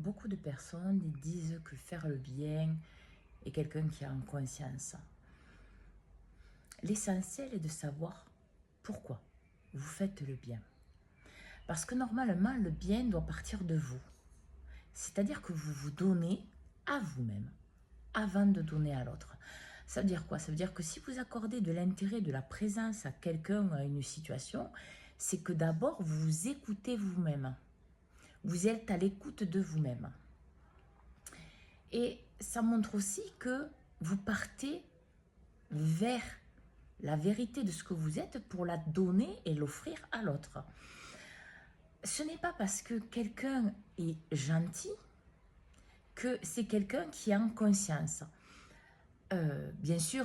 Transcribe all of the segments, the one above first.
Beaucoup de personnes disent que faire le bien est quelqu'un qui a en conscience. L'essentiel est de savoir pourquoi vous faites le bien. Parce que normalement, le bien doit partir de vous. C'est-à-dire que vous vous donnez à vous-même avant de donner à l'autre. Ça veut dire quoi? Ça veut dire que si vous accordez de l'intérêt, de la présence à quelqu'un ou à une situation, c'est que d'abord, vous vous écoutez vous-même. Vous êtes à l'écoute de vous-même. Et ça montre aussi que vous partez vers la vérité de ce que vous êtes pour la donner et l'offrir à l'autre. Ce n'est pas parce que quelqu'un est gentil que c'est quelqu'un qui a en conscience. Bien sûr,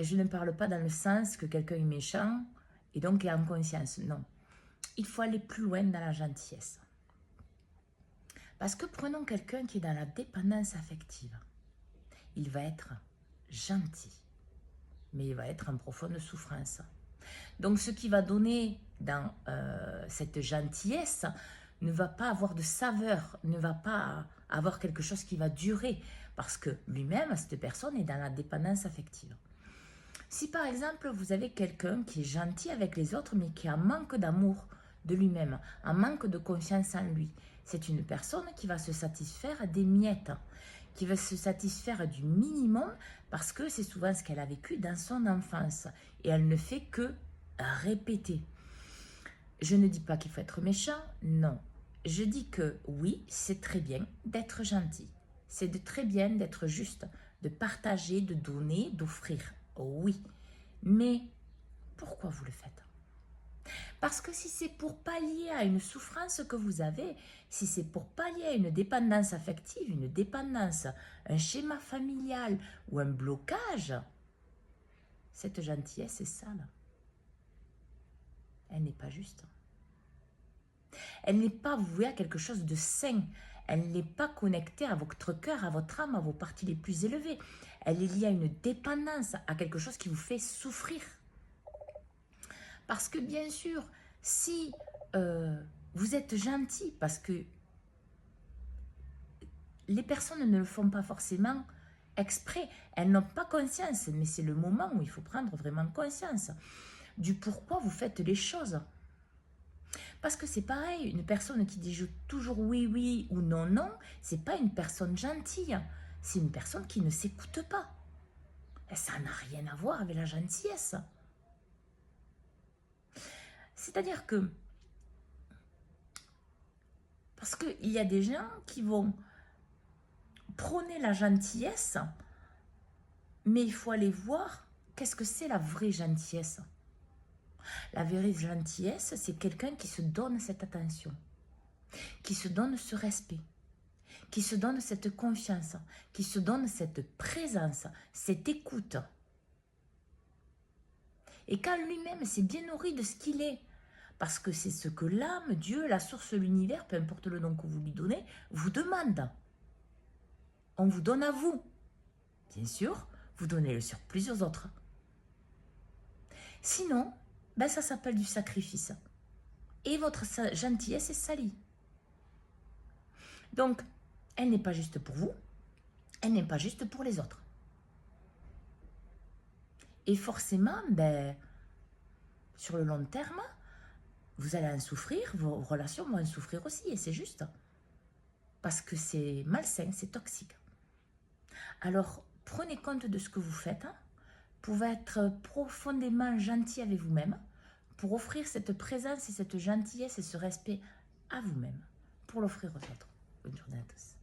je ne parle pas dans le sens que quelqu'un est méchant et donc est en conscience. Non, il faut aller plus loin dans la gentillesse. Parce que prenons quelqu'un qui est dans la dépendance affective. Il va être gentil, mais il va être en profonde souffrance. Donc ce qui va donner dans cette gentillesse ne va pas avoir de saveur, ne va pas avoir quelque chose qui va durer, parce que lui-même, cette personne est dans la dépendance affective. Si par exemple vous avez quelqu'un qui est gentil avec les autres, mais qui a un manque d'amour de lui-même, un manque de confiance en lui, c'est une personne qui va se satisfaire des miettes, qui va se satisfaire du minimum, parce que c'est souvent ce qu'elle a vécu dans son enfance, et elle ne fait que répéter. Je ne dis pas qu'il faut être méchant, non. Je dis que oui, c'est très bien d'être gentil. C'est très bien d'être juste, de partager, de donner, d'offrir. Oui. Mais pourquoi vous le faites? Parce que si c'est pour pallier à une souffrance que vous avez, si c'est pour pallier à une dépendance affective, une dépendance, un schéma familial ou un blocage, cette gentillesse est sale. Elle n'est pas juste. Elle n'est pas vouée à quelque chose de sain. Elle n'est pas connectée à votre cœur, à votre âme, à vos parties les plus élevées. Elle est liée à une dépendance, à quelque chose qui vous fait souffrir. Parce que bien sûr, si vous êtes gentil, parce que les personnes ne le font pas forcément exprès, elles n'ont pas conscience, mais c'est le moment où il faut prendre vraiment conscience du pourquoi vous faites les choses. Parce que c'est pareil, une personne qui dit toujours oui, oui ou non, non, c'est pas une personne gentille, c'est une personne qui ne s'écoute pas. Et ça n'a rien à voir avec la gentillesse. C'est-à-dire que, parce qu'il y a des gens qui vont prôner la gentillesse, mais il faut aller voir qu'est-ce que c'est la vraie gentillesse. La vraie gentillesse, c'est quelqu'un qui se donne cette attention, qui se donne ce respect, qui se donne cette confiance, qui se donne cette présence, cette écoute. Et quand lui-même s'est bien nourri de ce qu'il est, parce que c'est ce que l'âme, Dieu, la source, l'univers, peu importe le nom que vous lui donnez, vous demande. On vous donne à vous. Bien sûr, vous donnez-le sur plusieurs autres. Sinon, ben ça s'appelle du sacrifice. Et votre gentillesse est salie. Donc, elle n'est pas juste pour vous, elle n'est pas juste pour les autres. Et forcément, ben, sur le long terme, vous allez en souffrir, vos relations vont en souffrir aussi, et c'est juste. Parce que c'est malsain, c'est toxique. Alors, prenez compte de ce que vous faites, pour être profondément gentil avec vous-même, pour offrir cette présence et cette gentillesse et ce respect à vous-même, pour l'offrir aux autres. Bonne journée à tous.